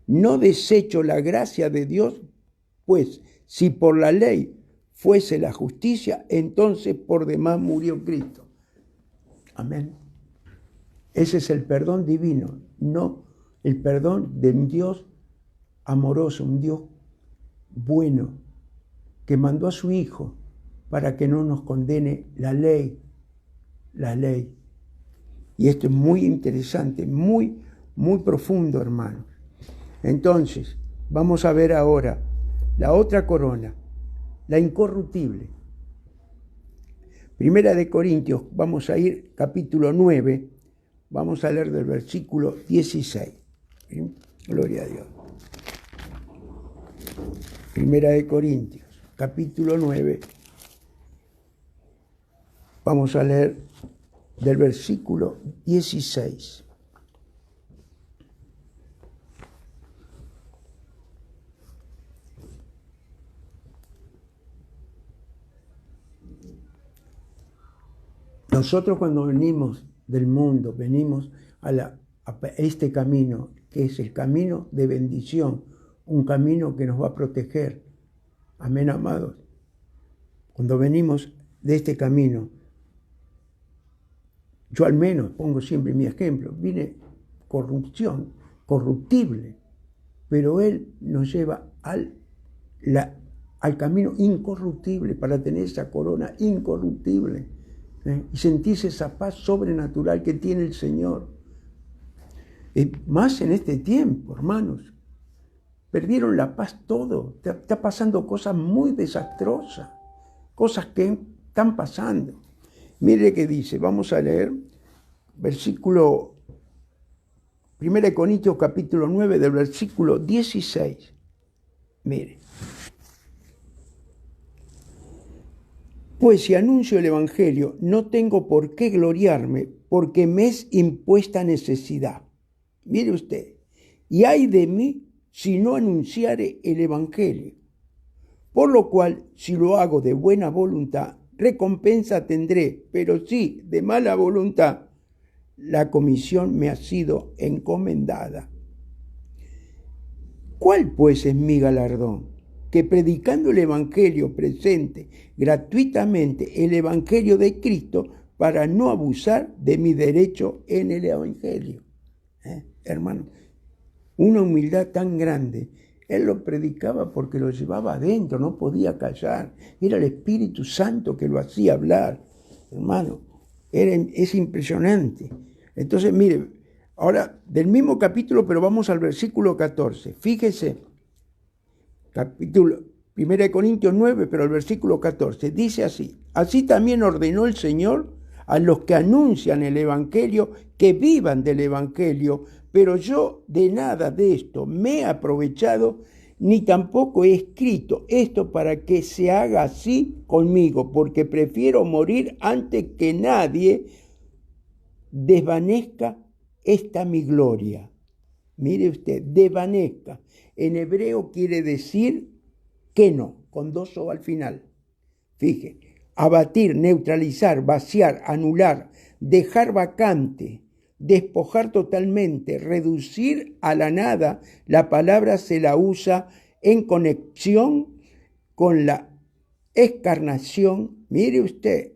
[SPEAKER 1] No desecho la gracia de Dios, pues si por la ley fuese la justicia, entonces por demás murió Cristo. Amén. Ese es el perdón divino, no el perdón de un Dios amoroso, un Dios bueno, que mandó a su Hijo para que no nos condene la ley. Y esto es muy interesante, muy, muy profundo, hermano. Entonces, vamos a ver ahora la otra corona, la incorruptible. Primera de Corintios, vamos a ir capítulo 9, vamos a leer del versículo 16. ¿Sí? Gloria a Dios. Primera de Corintios, capítulo 9, vamos a leer del versículo 16. Nosotros cuando venimos del mundo, venimos a este camino, que es el camino de bendición, un camino que nos va a proteger. Amén, amados. Cuando venimos de este camino, yo al menos pongo siempre mi ejemplo, vine corrupción, corruptible, pero Él nos lleva al camino incorruptible para tener esa corona incorruptible y sentirse esa paz sobrenatural que tiene el Señor. Más en este tiempo, hermanos, perdieron la paz todo, está pasando cosas muy desastrosas, cosas que están pasando. Mire qué dice, vamos a leer versículo 1 Corintios capítulo 9 del versículo 16. Mire. Pues si anuncio el Evangelio, no tengo por qué gloriarme, porque me es impuesta necesidad. Mire usted, y ay de mí si no anunciare el Evangelio. Por lo cual, si lo hago de buena voluntad, recompensa tendré, pero si de mala voluntad, la comisión me ha sido encomendada. ¿Cuál pues es mi galardón? Que predicando el Evangelio presente gratuitamente el Evangelio de Cristo para no abusar de mi derecho en el Evangelio. Hermano, una humildad tan grande. Él lo predicaba porque lo llevaba adentro, no podía callar. Era el Espíritu Santo que lo hacía hablar. Hermano, es impresionante. Entonces, mire, ahora del mismo capítulo, pero vamos al versículo 14. Fíjese, capítulo 1 Corintios 9, pero el versículo 14. Dice así: así también ordenó el Señor a los que anuncian el Evangelio que vivan del Evangelio, pero yo de nada de esto me he aprovechado, ni tampoco he escrito esto para que se haga así conmigo, porque prefiero morir antes que nadie desvanezca esta mi gloria. Mire usted, desvanezca. En hebreo quiere decir que no, con dos o al final. Fíjese, abatir, neutralizar, vaciar, anular, dejar vacante, despojar totalmente, reducir a la nada. La palabra se la usa en conexión con la encarnación, mire usted,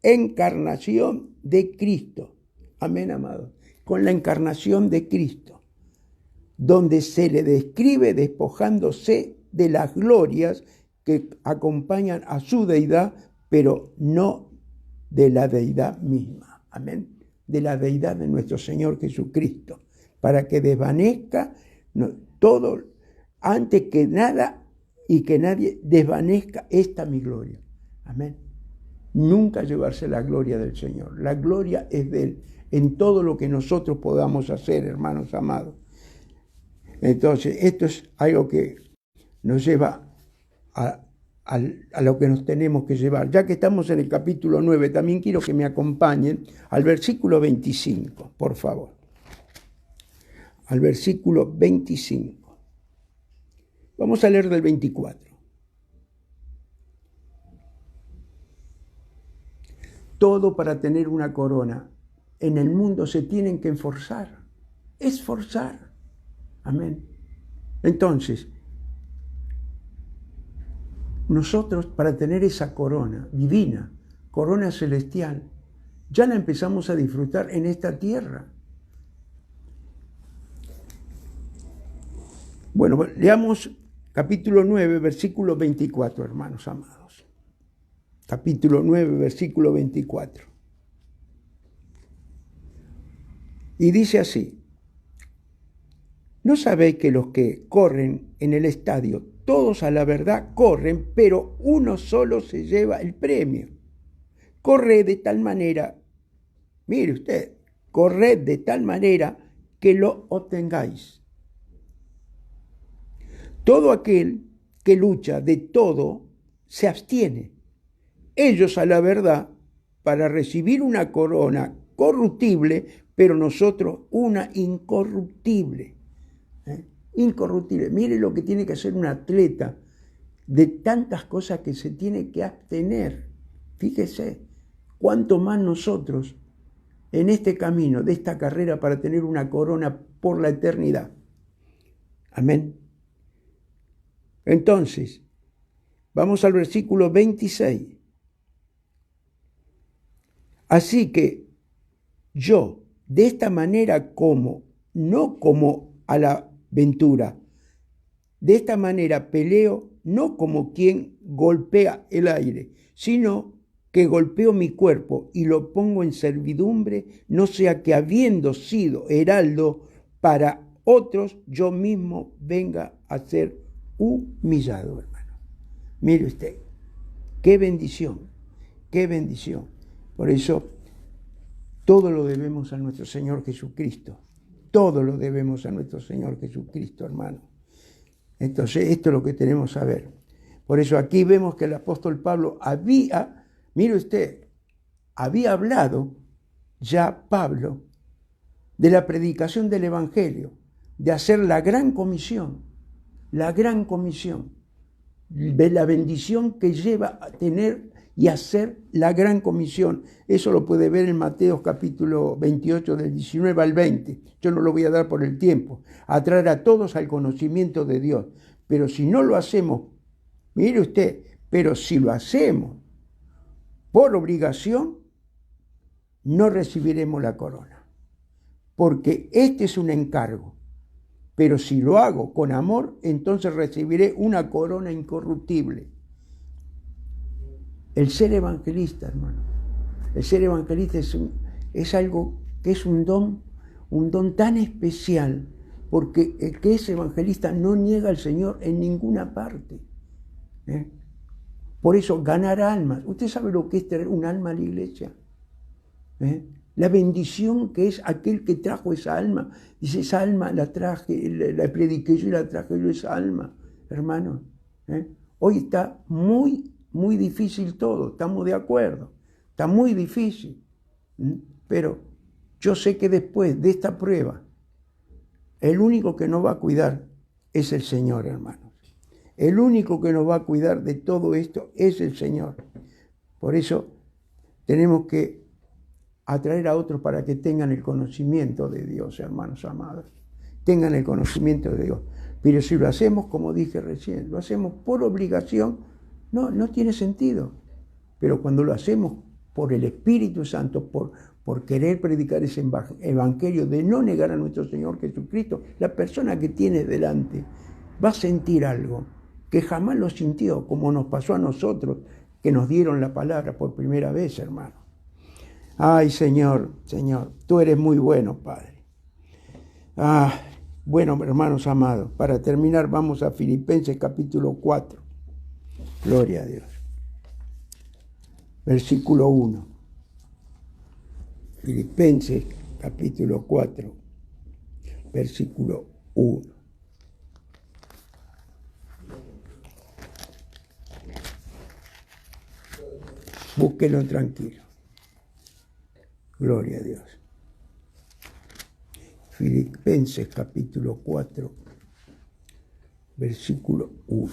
[SPEAKER 1] encarnación de Cristo. Amén, amado. Con la encarnación de Cristo, donde se le describe despojándose de las glorias que acompañan a su deidad, pero no de la deidad misma. Amén. De la deidad de nuestro Señor Jesucristo, para que desvanezca todo, antes que nada y que nadie desvanezca esta mi gloria. Amén. Nunca llevarse la gloria del Señor. La gloria es de Él en todo lo que nosotros podamos hacer, hermanos amados. Entonces, esto es algo que nos lleva a lo que nos tenemos que llevar. Ya que estamos en el capítulo 9, también quiero que me acompañen al versículo 25, por favor. Al versículo 25. Vamos a leer del 24. Todo para tener una corona en el mundo se tienen que esforzar. Amén. Entonces, nosotros para tener esa corona divina, corona celestial, ya la empezamos a disfrutar en esta tierra. Bueno, leamos capítulo 9, versículo 24, hermanos amados. Capítulo 9, versículo 24. Y dice así: ¿no sabéis que los que corren en el estadio, todos a la verdad corren, pero uno solo se lleva el premio? Corred de tal manera, mire usted, corred de tal manera que lo obtengáis. Todo aquel que lucha de todo se abstiene. Ellos a la verdad para recibir una corona corruptible, pero nosotros una incorruptible. Incorruptible. Mire lo que tiene que hacer un atleta, de tantas cosas que se tiene que abstener. Fíjese, cuánto más nosotros en este camino, de esta carrera para tener una corona por la eternidad. Amén. Entonces, vamos al versículo 26. Así que yo, de esta manera no como a la ventura, de esta manera peleo no como quien golpea el aire, sino que golpeo mi cuerpo y lo pongo en servidumbre, no sea que habiendo sido heraldo para otros, yo mismo venga a ser humillado, hermano. Mire usted, qué bendición, qué bendición. Por eso, todo lo debemos a nuestro Señor Jesucristo. Todo lo debemos a nuestro Señor Jesucristo, hermano. Entonces, esto es lo que tenemos que saber. Por eso aquí vemos que el apóstol Pablo mire usted, había hablado ya Pablo de la predicación del Evangelio, de hacer la gran comisión, de la bendición que lleva a tener y hacer la gran comisión. Eso lo puede ver en Mateo capítulo 28 del 19 al 20. Yo no lo voy a dar por el tiempo. A traer a todos al conocimiento de Dios. Pero si no lo hacemos, mire usted, pero si lo hacemos por obligación, no recibiremos la corona. Porque este es un encargo. Pero si lo hago con amor, entonces recibiré una corona incorruptible. El ser evangelista, hermano, el ser evangelista es algo que es un don tan especial, porque el que es evangelista no niega al Señor en ninguna parte. Por eso, ganar almas. ¿Usted sabe lo que es traer un alma a la iglesia? La bendición que es aquel que trajo esa alma. Dice, esa alma la traje, la prediqué yo y la traje yo esa alma, hermano. Hoy está muy difícil todo, estamos de acuerdo, está muy difícil, pero yo sé que después de esta prueba, el único que nos va a cuidar es el Señor, hermanos. El único que nos va a cuidar de todo esto es el Señor. Por eso tenemos que atraer a otros para que tengan el conocimiento de Dios, hermanos amados. Tengan el conocimiento de Dios. Pero si lo hacemos, como dije recién, lo hacemos por obligación, no tiene sentido. Pero cuando lo hacemos por el Espíritu Santo, por querer predicar ese evangelio de no negar a nuestro Señor Jesucristo, la persona que tiene delante va a sentir algo que jamás lo sintió, como nos pasó a nosotros, que nos dieron la palabra por primera vez, hermano. Ay, Señor, tú eres muy bueno, Padre. Bueno, hermanos amados, para terminar vamos a Filipenses capítulo 4. Gloria a Dios. Versículo 1. Filipenses capítulo 4, versículo 1. Búsquelo tranquilo. Gloria a Dios. Filipenses capítulo 4, versículo 1.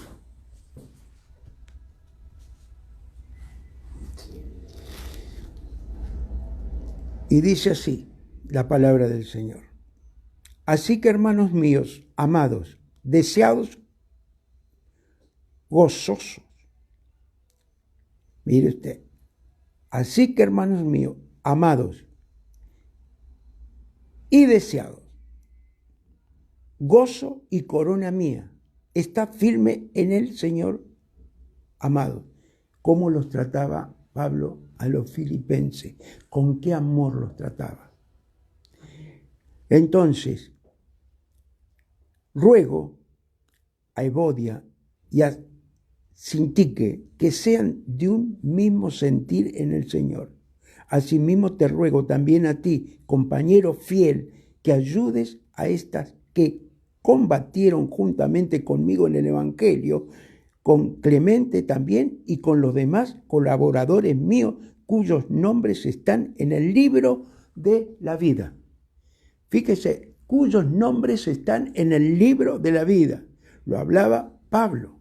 [SPEAKER 1] Y dice así la palabra del Señor. Así que, hermanos míos, amados, deseados, gozosos. Mire usted. Así que, hermanos míos, amados y deseados, gozo y corona mía, está firme en el Señor, amado. ¿Cómo los trataba Pablo a los filipenses? ¿Con qué amor los trataba? Entonces, ruego a Evodia y a Sintique que sean de un mismo sentir en el Señor. Asimismo te ruego también a ti, compañero fiel, que ayudes a estas que combatieron juntamente conmigo en el Evangelio, con Clemente también y con los demás colaboradores míos, cuyos nombres están en el libro de la vida. Fíjese, cuyos nombres están en el libro de la vida. Lo hablaba Pablo.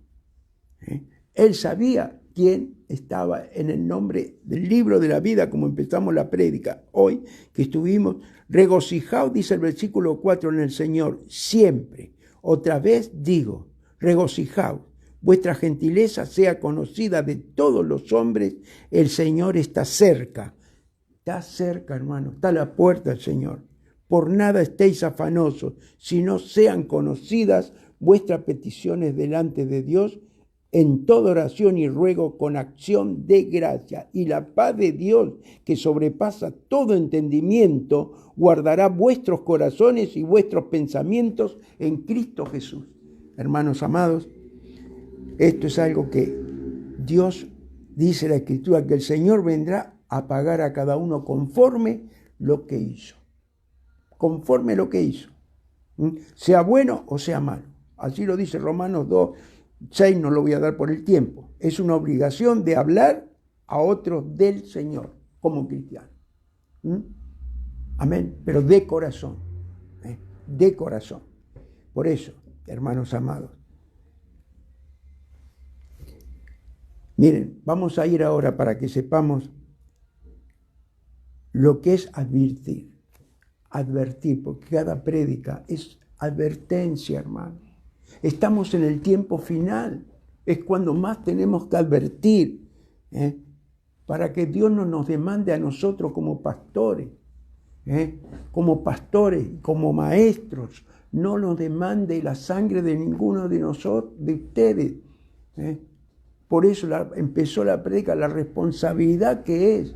[SPEAKER 1] Él sabía quién estaba en el nombre del libro de la vida, como empezamos la prédica hoy, que estuvimos. Regocijaos, dice el versículo 4, en el Señor, siempre. Otra vez digo, regocijaos. Vuestra gentileza sea conocida de todos los hombres. El Señor está cerca. Está cerca, hermano. Está a la puerta el Señor. Por nada estéis afanosos, sino sean conocidas vuestras peticiones delante de Dios en toda oración y ruego con acción de gracia. Y la paz de Dios, que sobrepasa todo entendimiento, guardará vuestros corazones y vuestros pensamientos en Cristo Jesús. Hermanos amados, esto es algo que Dios dice en la Escritura, que el Señor vendrá a pagar a cada uno conforme lo que hizo. Conforme lo que hizo. Sea bueno o sea malo. Así lo dice Romanos 2:6, no lo voy a dar por el tiempo. Es una obligación de hablar a otros del Señor como cristianos. Amén. Pero de corazón. De corazón. Por eso, hermanos amados, miren, vamos a ir ahora para que sepamos lo que es advertir. Advertir, porque cada prédica es advertencia, hermano. Estamos en el tiempo final. Es cuando más tenemos que advertir, para que Dios no nos demande a nosotros como pastores, como maestros. No nos demande la sangre de ninguno de nosotros, de ustedes. Por eso empezó la prédica, la responsabilidad que es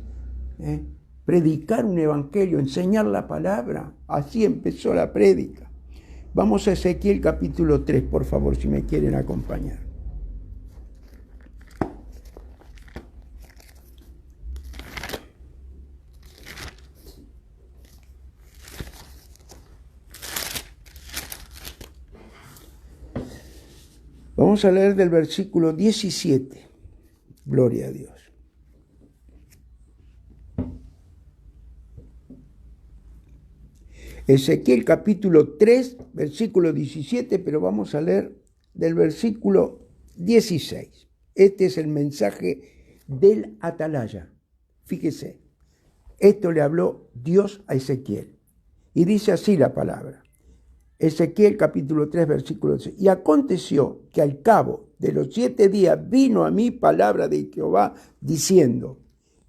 [SPEAKER 1] predicar un evangelio, enseñar la palabra. Así empezó la prédica. Vamos a Ezequiel capítulo 3, por favor, si me quieren acompañar. Vamos a leer del versículo 17. Gloria a Dios. Ezequiel capítulo 3, versículo 17, pero vamos a leer del versículo 16. Este es el mensaje del atalaya. Fíjese, esto le habló Dios a Ezequiel. Y dice así la palabra. Ezequiel capítulo 3, versículo 16. Y aconteció que al cabo de los 7 días vino a mí palabra de Jehová diciendo,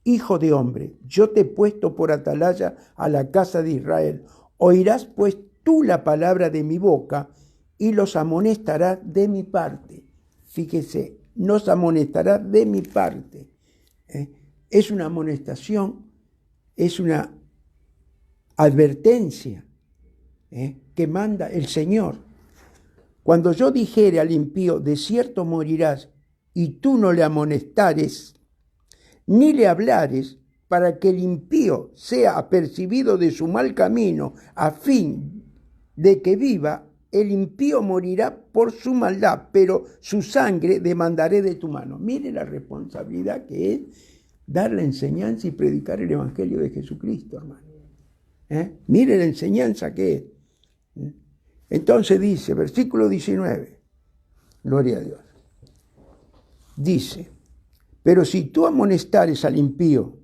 [SPEAKER 1] Hijo de hombre, yo te he puesto por atalaya a la casa de Israel. Oirás pues tú la palabra de mi boca y los amonestarás de mi parte. Fíjese, nos amonestarás de mi parte. Es una amonestación, es una advertencia que manda el Señor. Cuando yo dijere al impío, de cierto morirás, y tú no le amonestares, ni le hablares, para que el impío sea apercibido de su mal camino, a fin de que viva, el impío morirá por su maldad, pero su sangre demandaré de tu mano. Mire la responsabilidad que es dar la enseñanza y predicar el Evangelio de Jesucristo, hermano. Mire la enseñanza que es. Entonces dice, versículo 19, gloria a Dios. Dice, pero si tú amonestares al impío,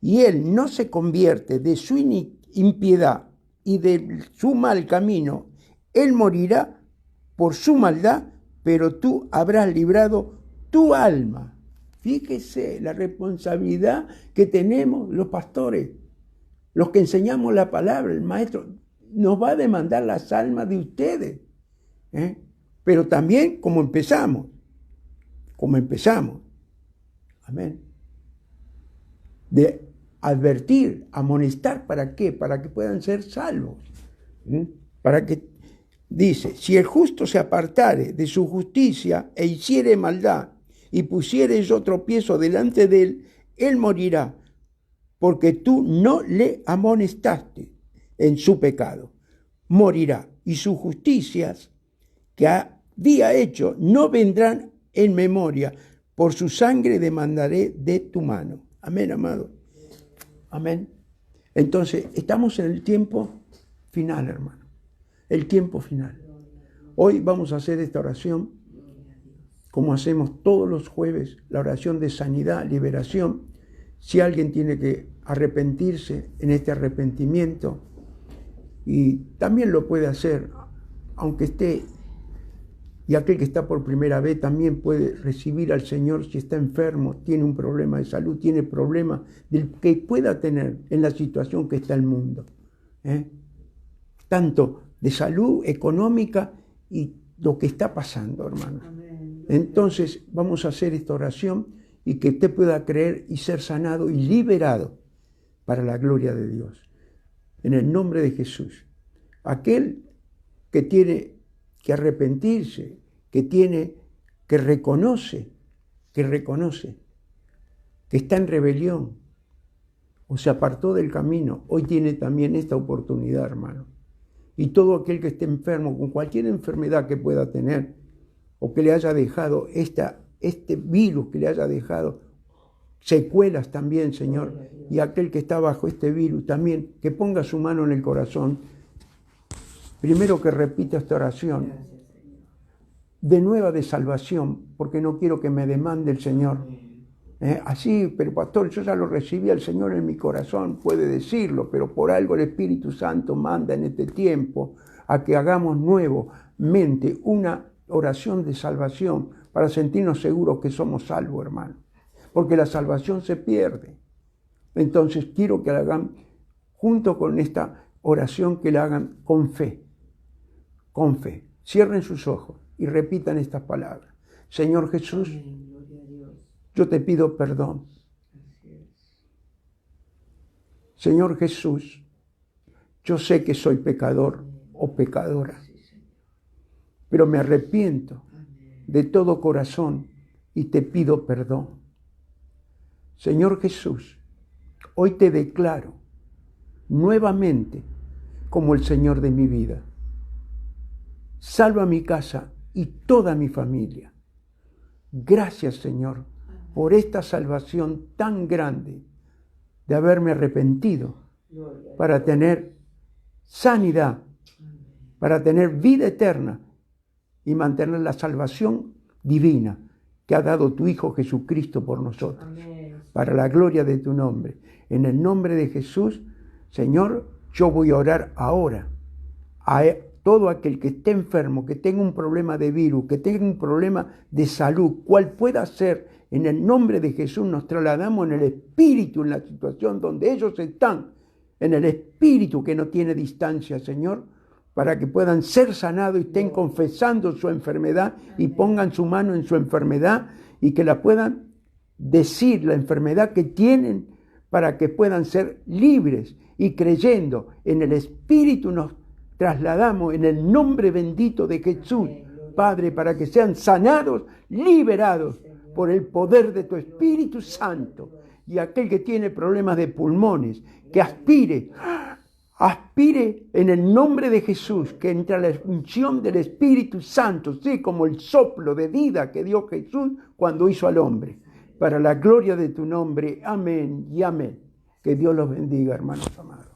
[SPEAKER 1] y él no se convierte de su impiedad y de su mal camino, él morirá por su maldad, pero tú habrás librado tu alma. Fíjese la responsabilidad que tenemos los pastores, los que enseñamos la palabra. El maestro nos va a demandar las almas de ustedes. Pero también como empezamos. Amén. De advertir, amonestar, ¿para qué? Para que puedan ser salvos. Para que, dice, si el justo se apartare de su justicia e hiciere maldad y pusiere yo tropiezo delante de él, él morirá, porque tú no le amonestaste en su pecado. Morirá, y sus justicias que había hecho no vendrán en memoria, por su sangre demandaré de tu mano. Amén, amado. Amén. Entonces, estamos en el tiempo final, hermano. El tiempo final. Hoy vamos a hacer esta oración como hacemos todos los jueves, la oración de sanidad, liberación. Si alguien tiene que arrepentirse en este arrepentimiento, y también lo puede hacer, aunque esté, y aquel que está por primera vez también puede recibir al Señor si está enfermo, tiene un problema de salud, tiene problemas del que pueda tener en la situación que está el mundo. Tanto de salud, económica y lo que está pasando, hermano. Entonces vamos a hacer esta oración y que usted pueda creer y ser sanado y liberado para la gloria de Dios. En el nombre de Jesús. Aquel que tiene que arrepentirse, que reconoce que está en rebelión o se apartó del camino, hoy tiene también esta oportunidad, hermano. Y todo aquel que esté enfermo, con cualquier enfermedad que pueda tener, o que le haya dejado este virus, que le haya dejado secuelas también, Señor, y aquel que está bajo este virus también, que ponga su mano en el corazón. Primero que repita esta oración de nueva de salvación, porque no quiero que me demande el Señor. Así, pero pastor, yo ya lo recibí al Señor en mi corazón, puede decirlo, pero por algo el Espíritu Santo manda en este tiempo a que hagamos nuevamente una oración de salvación para sentirnos seguros que somos salvos, hermano. Porque la salvación se pierde. Entonces quiero que la hagan junto con esta oración, que la hagan con fe. Con fe. Cierren sus ojos y repitan estas palabras. Señor Jesús, yo te pido perdón. Señor Jesús, yo sé que soy pecador o pecadora, pero me arrepiento de todo corazón y te pido perdón. Señor Jesús, hoy te declaro nuevamente como el Señor de mi vida. Salva mi casa y toda mi familia. Gracias, Señor, por esta salvación tan grande de haberme arrepentido para tener sanidad, para tener vida eterna y mantener la salvación divina que ha dado tu Hijo Jesucristo por nosotros. Para la gloria de tu nombre. En el nombre de Jesús, Señor, yo voy a orar ahora a todo aquel que esté enfermo, que tenga un problema de virus, que tenga un problema de salud, cual pueda ser, en el nombre de Jesús nos trasladamos en el Espíritu, en la situación donde ellos están, en el Espíritu que no tiene distancia, Señor, para que puedan ser sanados y estén confesando su enfermedad y pongan su mano en su enfermedad y que la puedan decir la enfermedad que tienen para que puedan ser libres, y creyendo en el Espíritu nos trasladamos en el nombre bendito de Jesús, Padre, para que sean sanados, liberados por el poder de tu Espíritu Santo. Y aquel que tiene problemas de pulmones, que aspire en el nombre de Jesús, que entre la unción del Espíritu Santo, sí, como el soplo de vida que dio Jesús cuando hizo al hombre. Para la gloria de tu nombre. Amén y amén. Que Dios los bendiga, hermanos amados.